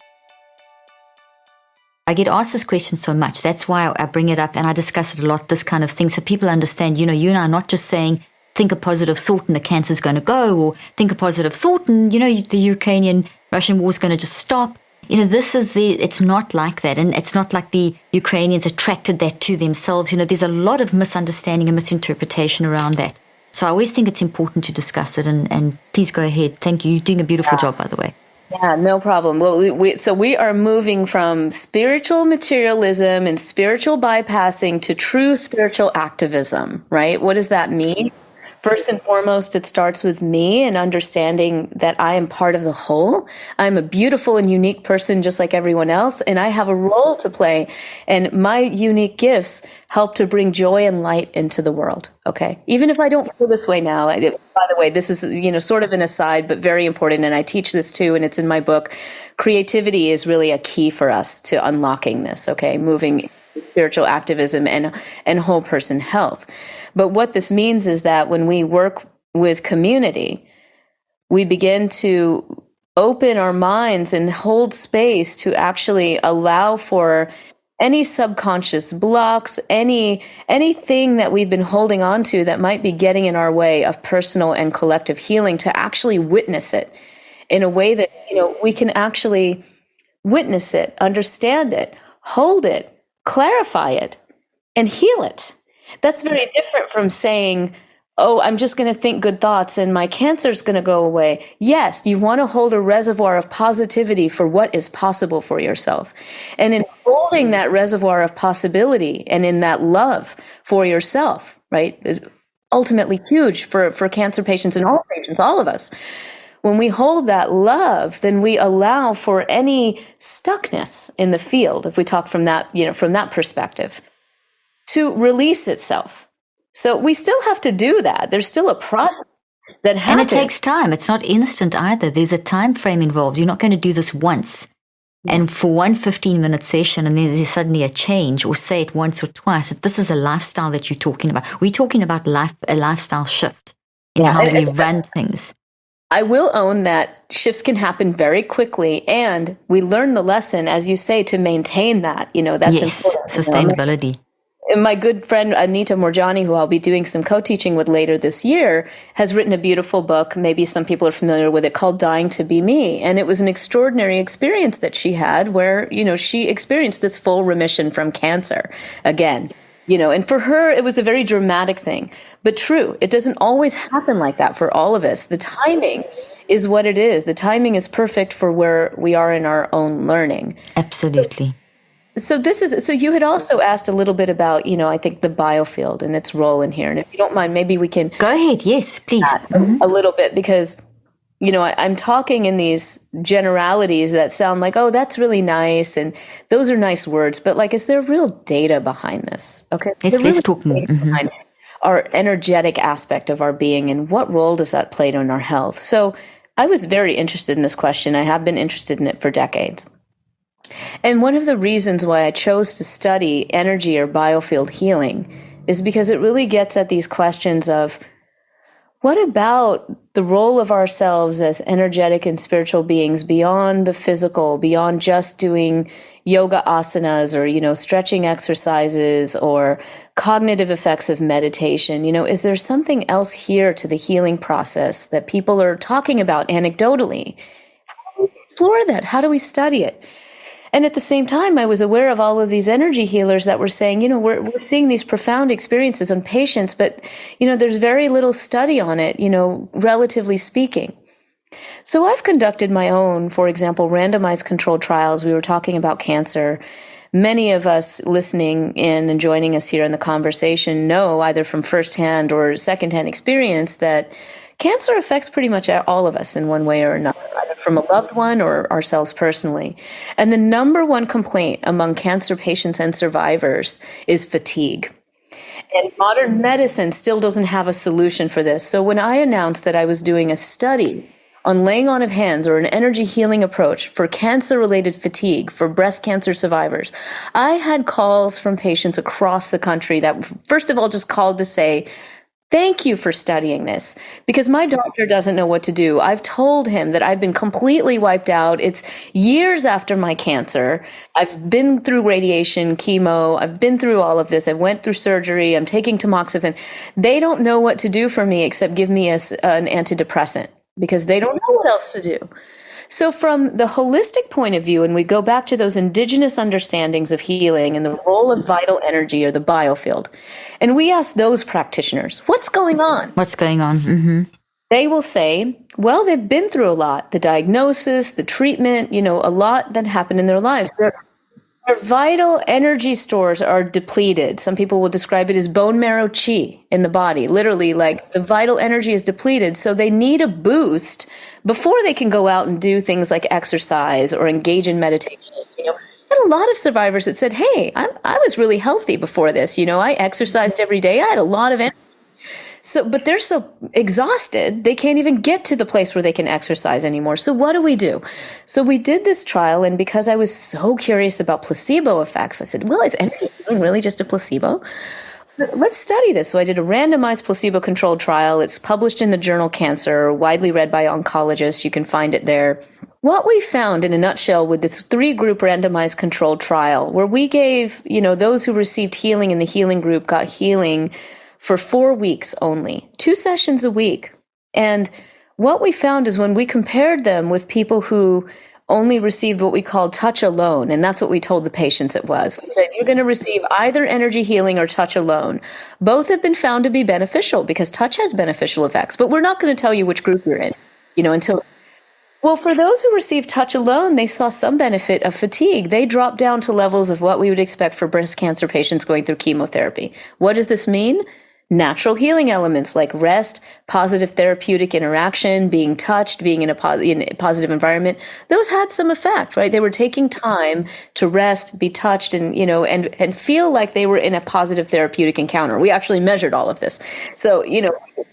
I get asked this question so much. That's why I bring it up and I discuss it a lot, this kind of thing, so people understand, you and I are not just saying think a positive thought and the cancer's going to go, or think a positive thought and, the Ukrainian-Russian war is going to just stop. It's not like that. And it's not like the Ukrainians attracted that to themselves. There's a lot of misunderstanding and misinterpretation around that. So I always think it's important to discuss it. And please go ahead. Thank you. You're doing a beautiful job, by the way. Yeah, no problem. Well, we are moving from spiritual materialism and spiritual bypassing to true spiritual activism, right? What does that mean? First and foremost, it starts with me and understanding that I am part of the whole. I'm a beautiful and unique person just like everyone else, and I have a role to play. And my unique gifts help to bring joy and light into the world, okay? Even if I don't feel this way now. By the way, this is, sort of an aside, but very important, and I teach this too, and it's in my book. Creativity is really a key for us to unlocking this, okay? Moving spiritual activism and whole person health. But what this means is that when we work with community, we begin to open our minds and hold space to actually allow for any subconscious blocks, anything that we've been holding on to that might be getting in our way of personal and collective healing, to actually witness it in a way that, we can actually witness it, understand it, hold it, clarify it, and heal it. That's very different from saying, oh, I'm just going to think good thoughts and my cancer's going to go away. Yes, you want to hold a reservoir of positivity for what is possible for yourself. And in holding that reservoir of possibility and in that love for yourself, right, is ultimately huge for cancer patients and all patients, all of us. When we hold that love, then we allow for any stuckness in the field, if we talk from that, from that perspective, to release itself. So we still have to do that. There's still a process that happens. And it takes time. It's not instant either. There's a time frame involved. You're not going to do this once. And for one 15-minute session, and then there's suddenly a change, or say it once or twice. This is a lifestyle that you're talking about. We're talking about a lifestyle shift in how we run things. I will own that shifts can happen very quickly, and we learn the lesson, as you say, to maintain that. That's important. Sustainability. And my good friend Anita Morjani, who I'll be doing some co-teaching with later this year, has written a beautiful book. Maybe some people are familiar with it, called Dying to Be Me. And it was an extraordinary experience that she had where, she experienced this full remission from cancer again. And for her, it was a very dramatic thing, but true. It doesn't always happen like that for all of us. The timing is what it is. The timing is perfect for where we are in our own learning. Absolutely. So you had also asked a little bit about, I think the biofield and its role in here. And if you don't mind, maybe we can go ahead. Yes, please. A little bit, because, I'm talking in these generalities that sound like, oh, that's really nice. And those are nice words. But is there real data behind this? Okay. Let's talk more. Behind our energetic aspect of our being, and what role does that play in our health? So I was very interested in this question. I have been interested in it for decades. And one of the reasons why I chose to study energy or biofield healing is because it really gets at these questions of, what about the role of ourselves as energetic and spiritual beings beyond the physical, beyond just doing yoga asanas or, stretching exercises or cognitive effects of meditation? Is there something else here to the healing process that people are talking about anecdotally? How do we explore that? How do we study it? And at the same time, I was aware of all of these energy healers that were saying, we're seeing these profound experiences on patients, but, there's very little study on it, relatively speaking. So I've conducted my own, for example, randomized controlled trials. We were talking about cancer. Many of us listening in and joining us here in the conversation know, either from firsthand or secondhand experience, that cancer affects pretty much all of us in one way or another, either from a loved one or ourselves personally. And the number one complaint among cancer patients and survivors is fatigue. And modern medicine still doesn't have a solution for this. So when I announced that I was doing a study on laying on of hands or an energy healing approach for cancer-related fatigue for breast cancer survivors, I had calls from patients across the country that, first of all, just called to say, Thank you for studying this, because my doctor doesn't know what to do. I've told him that I've been completely wiped out. It's years after my cancer. I've been through radiation, chemo. I've been through all of this. I went through surgery. I'm taking tamoxifen. They don't know what to do for me except give me an antidepressant, because they don't know what else to do. So from the holistic point of view, and we go back to those indigenous understandings of healing and the role of vital energy, or the biofield, and we ask those practitioners, what's going on? What's going on? Mm-hmm. They will say, well, they've been through a lot, the diagnosis, the treatment, a lot that happened in their lives. Their vital energy stores are depleted. Some people will describe it as bone marrow chi in the body. Literally, like the vital energy is depleted. So they need a boost before they can go out and do things like exercise or engage in meditation. And a lot of survivors that said, hey, I was really healthy before this. I exercised every day. I had a lot of energy. But they're so exhausted, they can't even get to the place where they can exercise anymore. So what do? So we did this trial, and because I was so curious about placebo effects, I said, well, is energy healing really just a placebo? Let's study this. So I did a randomized placebo-controlled trial. It's published in the journal Cancer, widely read by oncologists. You can find it there. What we found in a nutshell with this 3-group randomized controlled trial, where we gave, those who received healing in the healing group got healing for 4 weeks only, 2 sessions a week. And what we found is when we compared them with people who only received what we called touch alone, and that's what we told the patients it was. We said, you're going to receive either energy healing or touch alone. Both have been found to be beneficial because touch has beneficial effects, but we're not going to tell you which group you're in, until... Well, for those who received touch alone, they saw some benefit of fatigue. They dropped down to levels of what we would expect for breast cancer patients going through chemotherapy. What does this mean? Natural healing elements like rest, positive therapeutic interaction, being touched, being in a positive environment, those had some effect, right? They were taking time to rest, be touched, and and feel like they were in a positive therapeutic encounter. We actually measured all of this. So,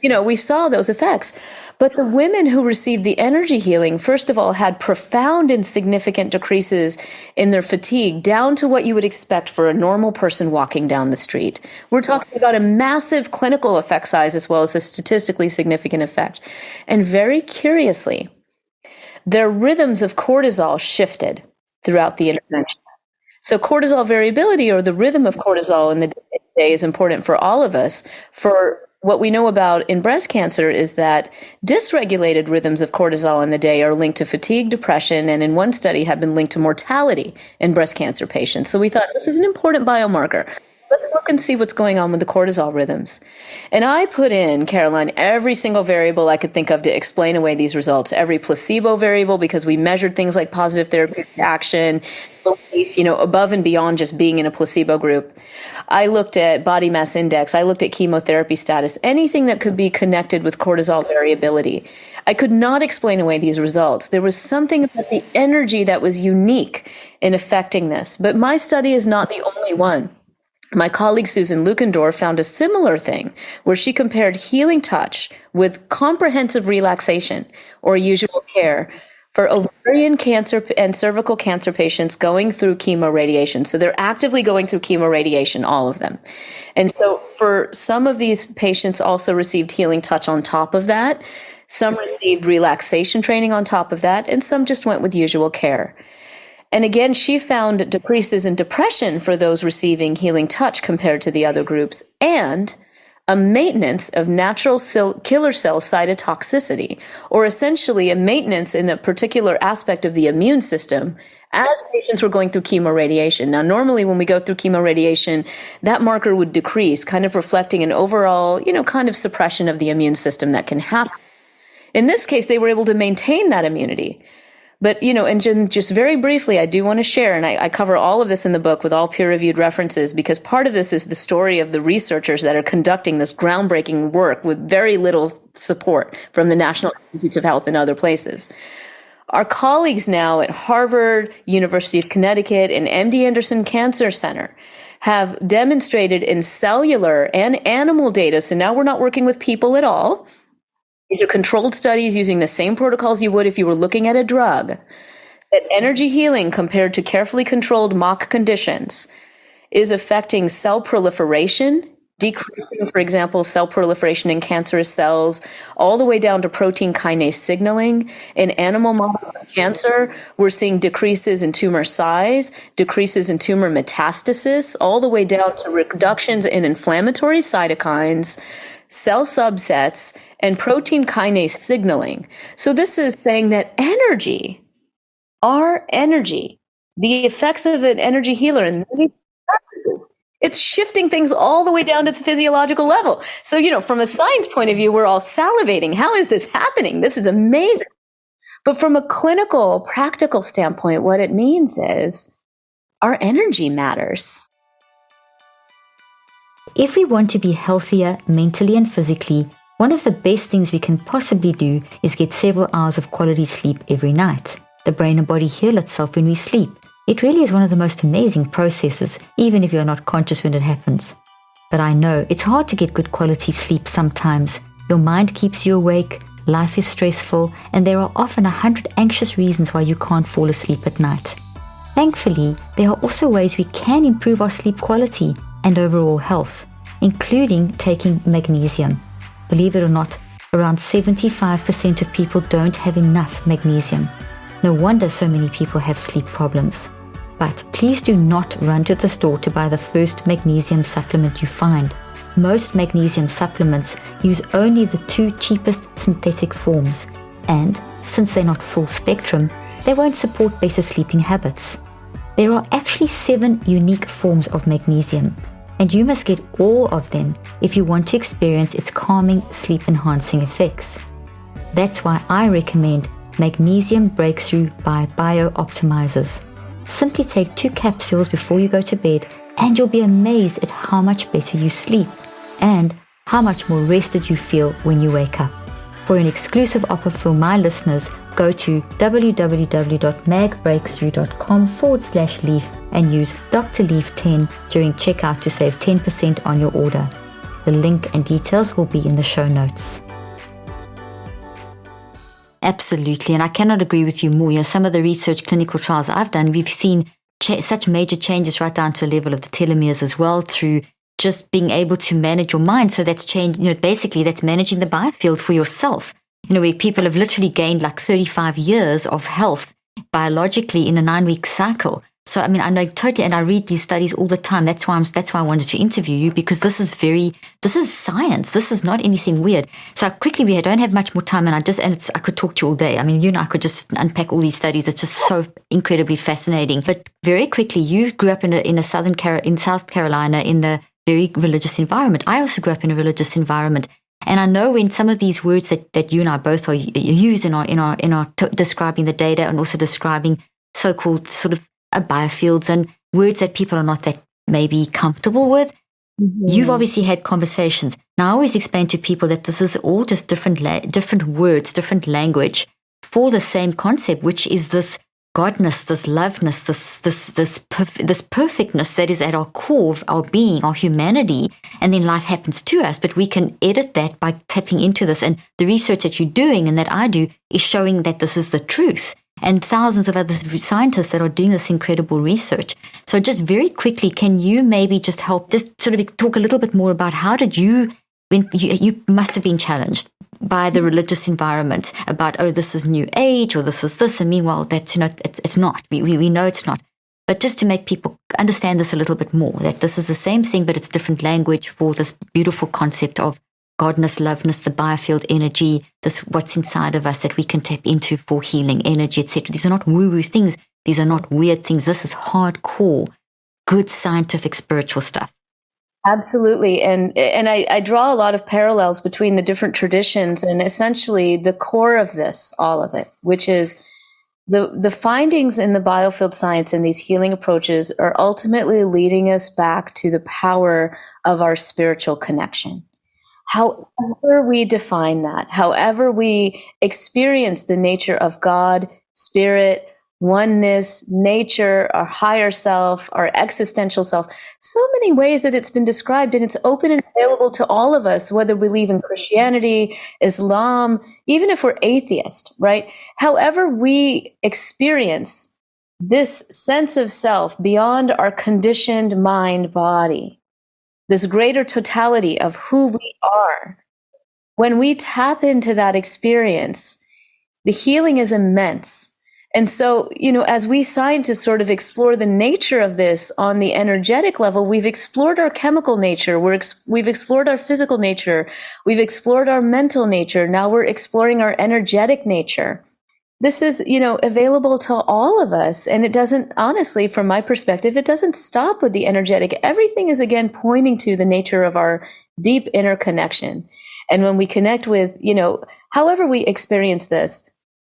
we saw those effects. But the women who received the energy healing, first of all, had profound and significant decreases in their fatigue, down to what you would expect for a normal person walking down the street. We're talking about a massive clinical effect size as well as a statistically significant effect. And very curiously, their rhythms of cortisol shifted throughout the intervention. So cortisol variability, or the rhythm of cortisol in the day, is important for all of us. For what we know about in breast cancer is that dysregulated rhythms of cortisol in the day are linked to fatigue, depression, and in one study have been linked to mortality in breast cancer patients. So we thought this is an important biomarker. Let's look and see what's going on with the cortisol rhythms. And I put in, Caroline, every single variable I could think of to explain away these results. Every placebo variable, because we measured things like positive therapeutic action, belief, above and beyond just being in a placebo group. I looked at body mass index. I looked at chemotherapy status, anything that could be connected with cortisol variability. I could not explain away these results. There was something about the energy that was unique in affecting this. But my study is not the only one. My colleague Susan Lukendorf found a similar thing where she compared healing touch with comprehensive relaxation or usual care for ovarian cancer and cervical cancer patients going through chemoradiation. So they're actively going through chemoradiation, all of them. And so for some of these patients also received healing touch on top of that. Some received relaxation training on top of that, and some just went with usual care. And again, she found decreases in depression for those receiving healing touch compared to the other groups, and a maintenance of natural killer cell cytotoxicity, or essentially a maintenance in a particular aspect of the immune system as patients were going through chemoradiation. Now, normally when we go through chemoradiation, that marker would decrease, kind of reflecting an overall, kind of suppression of the immune system that can happen. In this case, they were able to maintain that immunity. But, and just very briefly, I do want to share, and I cover all of this in the book with all peer-reviewed references, because part of this is the story of the researchers that are conducting this groundbreaking work with very little support from the National Institutes of Health and other places. Our colleagues now at Harvard, University of Connecticut, and MD Anderson Cancer Center have demonstrated in cellular and animal data, so now we're not working with people at all. These are controlled studies using the same protocols you would if you were looking at a drug, that energy healing compared to carefully controlled mock conditions is affecting cell proliferation, decreasing, for example, cell proliferation in cancerous cells, all the way down to protein kinase signaling. In animal models of cancer, we're seeing decreases in tumor size, decreases in tumor metastasis, all the way down to reductions in inflammatory cytokines, cell subsets, and protein kinase signaling. So this is saying that energy, our energy, the effects of an energy healer, and it's shifting things all the way down to the physiological level. So, from a science point of view, we're all salivating. How is this happening? This is amazing. But from a clinical, practical standpoint, what it means is our energy matters. If we want to be healthier mentally and physically, one of the best things we can possibly do is get several hours of quality sleep every night. The brain and body heal itself when we sleep. It really is one of the most amazing processes, even if you're not conscious when it happens. But I know it's hard to get good quality sleep sometimes. Your mind keeps you awake, life is stressful, and there are often 100 anxious reasons why you can't fall asleep at night. Thankfully, there are also ways we can improve our sleep quality and overall health, including taking magnesium. Believe it or not, around 75% of people don't have enough magnesium. No wonder so many people have sleep problems. But please do not run to the store to buy the first magnesium supplement you find. Most magnesium supplements use only the 2 cheapest synthetic forms, and since they're not full spectrum, they won't support better sleeping habits. There are actually 7 unique forms of magnesium, and you must get all of them if you want to experience its calming, sleep-enhancing effects. That's why I recommend Magnesium Breakthrough by Biooptimizers. Simply take 2 capsules before you go to bed, and you'll be amazed at how much better you sleep and how much more rested you feel when you wake up. For an exclusive offer for my listeners, go to www.magbreakthrough.com/leaf and use Dr. Leaf 10 during checkout to save 10% on your order. The link and details will be in the show notes. Absolutely, and I cannot agree with you more. Some of the research clinical trials I've done, we've seen such major changes right down to the level of the telomeres as well, through just being able to manage your mind. So that's changed, basically that's managing the biofield for yourself, where people have literally gained like 35 years of health biologically in a 9-week cycle. So, I know totally, and I read these studies all the time. That's why I wanted to interview you, because this is science. This is not anything weird. So quickly, we don't have much more time, and I could talk to you all day. I could just unpack all these studies. It's just so incredibly fascinating. But very quickly, you grew up in South Carolina in the very religious environment. I also grew up in a religious environment. And I know when some of these words that you and I both are use in our describing the data and also describing so-called sort of biofields and words that people are not that maybe comfortable with. Mm-hmm. You've obviously had conversations. Now I always explain to people that this is all just different words, different language for the same concept, which is this godness, this loveness, this perfectness that is at our core of our being, our humanity, and then life happens to us. But we can edit that by tapping into this. And the research that you're doing and that I do is showing that this is the truth. And thousands of other scientists that are doing this incredible research. So just very quickly, can you maybe just help, just sort of talk a little bit more about how did you, when you must have been challenged by the religious environment about, this is new age or this is this. And meanwhile, that's, it's not. We know it's not. But just to make people understand this a little bit more, that this is the same thing, but it's different language for this beautiful concept of godness, loveness, the biofield energy, this what's inside of us that we can tap into for healing, energy, etc. These are not woo-woo things. These are not weird things. This is hardcore, good scientific, spiritual stuff. Absolutely. And I draw a lot of parallels between the different traditions and essentially the core of this, all of it, which is the findings in the biofield science and these healing approaches are ultimately leading us back to the power of our spiritual connection. However we define that, however we experience the nature of God, spirit, oneness, nature, our higher self, our existential self, so many ways that it's been described, and it's open and available to all of us, whether we believe in Christianity, Islam, even if we're atheist, right? However we experience this sense of self beyond our conditioned mind body, this greater totality of who we are. When we tap into that experience, the healing is immense. And so, as we scientists sort of explore the nature of this on the energetic level, we've explored our chemical nature. We've explored our physical nature. We've explored our mental nature. Now we're exploring our energetic nature. This is, available to all of us. And it doesn't, honestly, from my perspective, it doesn't stop with the energetic. Everything is, again, pointing to the nature of our deep inner connection. And when we connect with, however we experience this,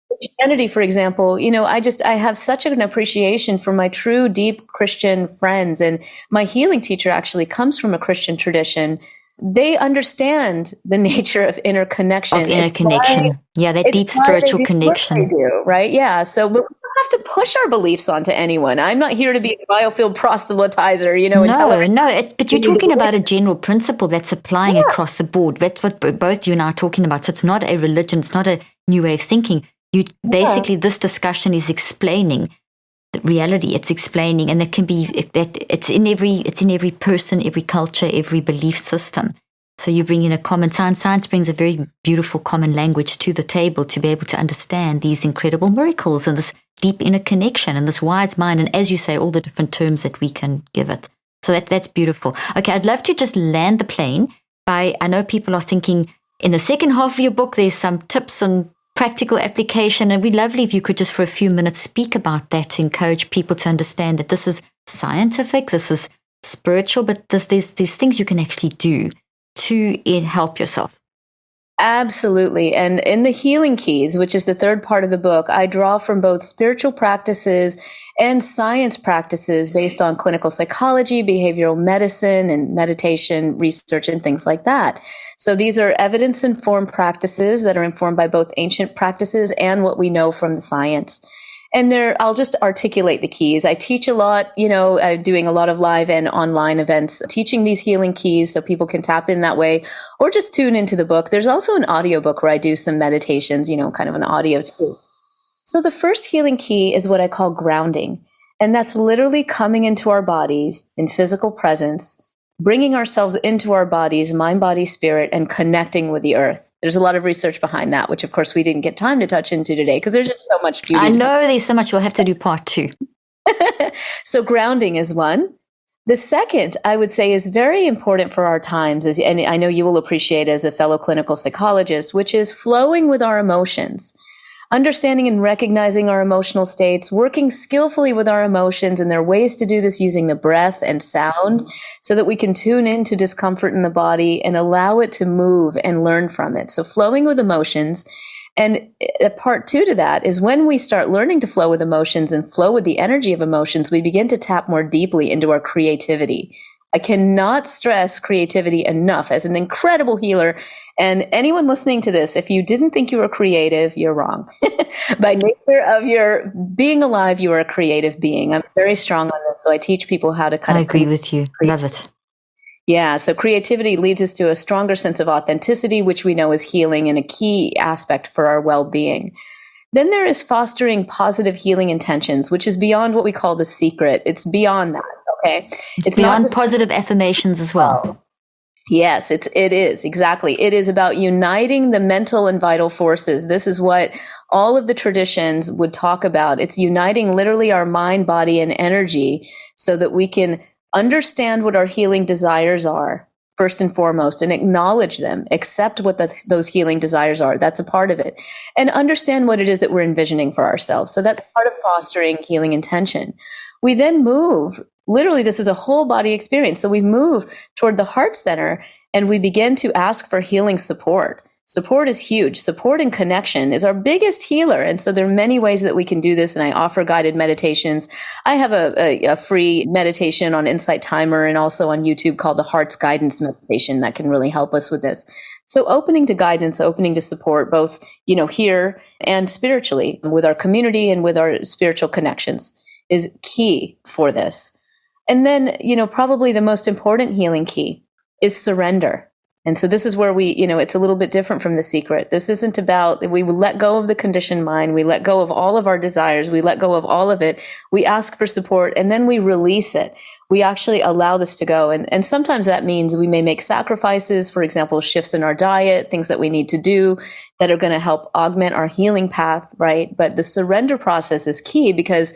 Christianity, for example, I have such an appreciation for my true, deep Christian friends. And my healing teacher actually comes from a Christian tradition. They understand the nature of inner connection. Yeah, that deep spiritual connection. They do, right? Yeah. So we don't have to push our beliefs onto anyone. I'm not here to be a biofield proselytizer, but you're talking about a general principle that's applying across the board. That's what both you and I are talking about. So it's not a religion. It's not a new way of thinking. Basically, this discussion is explaining the reality. It's explaining, and it can be that it's in every person, every culture, every belief system. So you bring in a common science. Science brings a very beautiful common language to the table to be able to understand these incredible miracles and this deep inner connection and this wise mind. And as you say, all the different terms that we can give it. So that's beautiful. Okay, I'd love to just land the plane I know people are thinking in the second half of your book, there's some tips and practical application, and we'd lovely if you could just for a few minutes speak about that to encourage people to understand that this is scientific, this is spiritual, but there's things you can actually do to help yourself. Absolutely. And in the healing keys, which is the third part of the book, I draw from both spiritual practices and science practices based on clinical psychology, behavioral medicine, and meditation research and things like that. So these are evidence-informed practices that are informed by both ancient practices and what we know from the science. And I'll just articulate the keys. I teach a lot, I'm doing a lot of live and online events, teaching these healing keys so people can tap in that way, or just tune into the book. There's also an audiobook where I do some meditations, kind of an audio too. So the first healing key is what I call grounding. And that's literally coming into our bodies in physical presence, bringing ourselves into our bodies, mind, body, spirit, and connecting with the earth. There's a lot of research behind that, which of course we didn't get time to touch into today because there's just so much beauty. I know there's so much. We'll have to do part 2. So grounding is one. The second, I would say, is very important for our times, and I know you will appreciate as a fellow clinical psychologist, which is flowing with our emotions. Understanding and recognizing our emotional states, working skillfully with our emotions, and there are ways to do this using the breath and sound so that we can tune into discomfort in the body and allow it to move and learn from it. So flowing with emotions. And part 2 to that is when we start learning to flow with emotions and flow with the energy of emotions, we begin to tap more deeply into our creativity. I cannot stress creativity enough as an incredible healer. And anyone listening to this, if you didn't think you were creative, you're wrong. By nature of your being alive, you are a creative being. I'm very strong on this. So I teach people how to I agree with you. Love it. Yeah. So creativity leads us to a stronger sense of authenticity, which we know is healing and a key aspect for our well-being. Then there is fostering positive healing intentions, which is beyond what we call the secret. It's beyond that. Okay. It's beyond positive affirmations as well. Yes, it is. Exactly. It is about uniting the mental and vital forces. This is what all of the traditions would talk about. It's uniting literally our mind, body, and energy so that we can understand what our healing desires are, first and foremost, and acknowledge them, accept what those healing desires are. That's a part of it. And understand what it is that we're envisioning for ourselves. So that's part of fostering healing intention. We then move. Literally, this is a whole body experience. So we move toward the heart center and we begin to ask for healing support. Support is huge. Support and connection is our biggest healer. And so there are many ways that we can do this. And I offer guided meditations. I have a free meditation on Insight Timer and also on YouTube called the Heart's Guidance Meditation that can really help us with this. So opening to guidance, opening to support, both, here and spiritually with our community and with our spiritual connections is key for this. And then, probably the most important healing key is surrender. And so this is where it's a little bit different from The Secret. This isn't about, we let go of the conditioned mind. We let go of all of our desires. We let go of all of it. We ask for support and then we release it. We actually allow this to go. And sometimes that means we may make sacrifices, for example, shifts in our diet, things that we need to do that are going to help augment our healing path, right? But the surrender process is key, because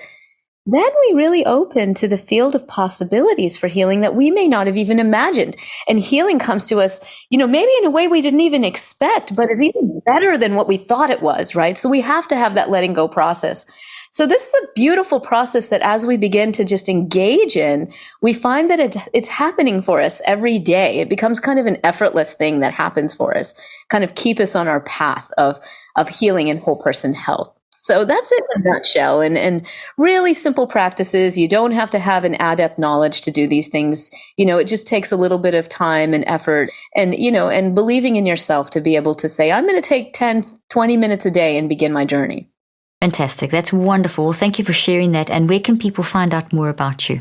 then we really open to the field of possibilities for healing that we may not have even imagined. And healing comes to us, maybe in a way we didn't even expect, but is even better than what we thought it was, right? So we have to have that letting go process. So this is a beautiful process that as we begin to just engage in, we find that it's happening for us every day. It becomes kind of an effortless thing that happens for us, kind of keep us on our path of healing and whole person health. So that's it in a nutshell, and really simple practices. You don't have to have an adept knowledge to do these things. It just takes a little bit of time and effort and believing in yourself to be able to say, I'm going to take 10, 20 minutes a day and begin my journey. Fantastic. That's wonderful. Thank you for sharing that. And where can people find out more about you?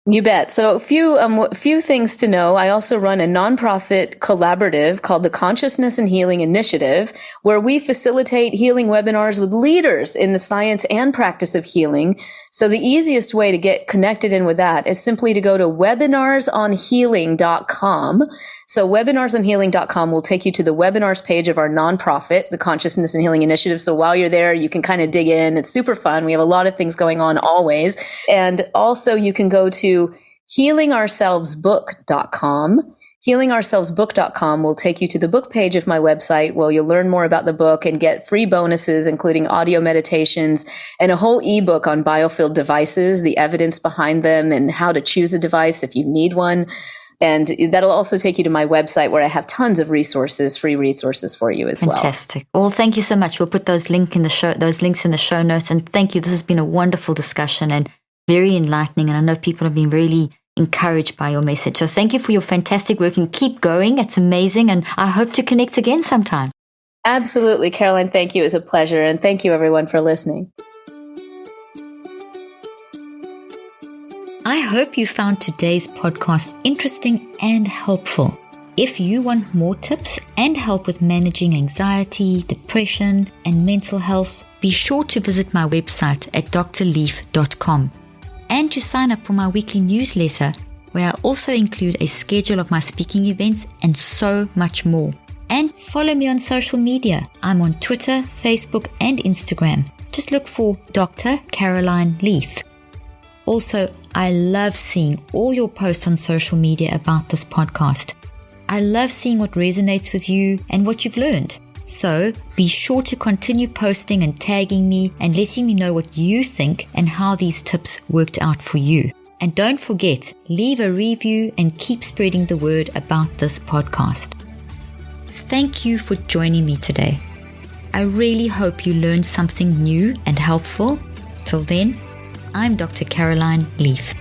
You bet. So a few things to know. I also run a nonprofit collaborative called the Consciousness and Healing Initiative, where we facilitate healing webinars with leaders in the science and practice of healing. So the easiest way to get connected in with that is simply to go to webinarsonhealing.com. So webinarsonhealing.com will take you to the webinars page of our nonprofit, the Consciousness and Healing Initiative. So while you're there, you can kind of dig in. It's super fun. We have a lot of things going on always. And also you can go to healingourselvesbook.com. Healingourselvesbook.com will take you to the book page of my website, where you'll learn more about the book and get free bonuses, including audio meditations and a whole ebook on biofield devices, the evidence behind them, and how to choose a device if you need one. And that'll also take you to my website, where I have tons of resources, free resources for you as well. Fantastic. Well, thank you so much. We'll put those links in the show notes. And thank you. This has been a wonderful discussion and very enlightening. And I know people have been really encouraged by your message. So thank you for your fantastic work, and keep going. It's amazing. And I hope to connect again sometime. Absolutely, Caroline. Thank you. It was a pleasure. And thank you, everyone, for listening. I hope you found today's podcast interesting and helpful. If you want more tips and help with managing anxiety, depression, and mental health, be sure to visit my website at drleaf.com and to sign up for my weekly newsletter, where I also include a schedule of my speaking events and so much more. And follow me on social media. I'm on Twitter, Facebook, and Instagram. Just look for Dr. Caroline Leaf. Also, I love seeing all your posts on social media about this podcast. I love seeing what resonates with you and what you've learned. So be sure to continue posting and tagging me and letting me know what you think and how these tips worked out for you. And don't forget, leave a review and keep spreading the word about this podcast. Thank you for joining me today. I really hope you learned something new and helpful. Till then, I'm Dr. Caroline Leaf.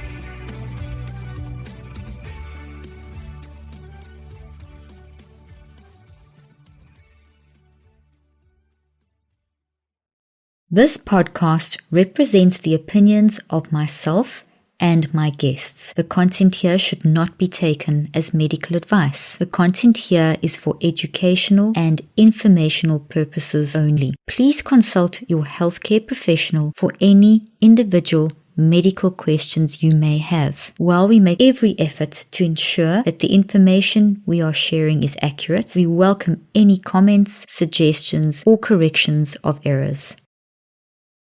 This podcast represents the opinions of myself and my guests. The content here should not be taken as medical advice. The content here is for educational and informational purposes only. Please consult your healthcare professional for any individual medical questions you may have. While we make every effort to ensure that the information we are sharing is accurate, we welcome any comments, suggestions, or corrections of errors.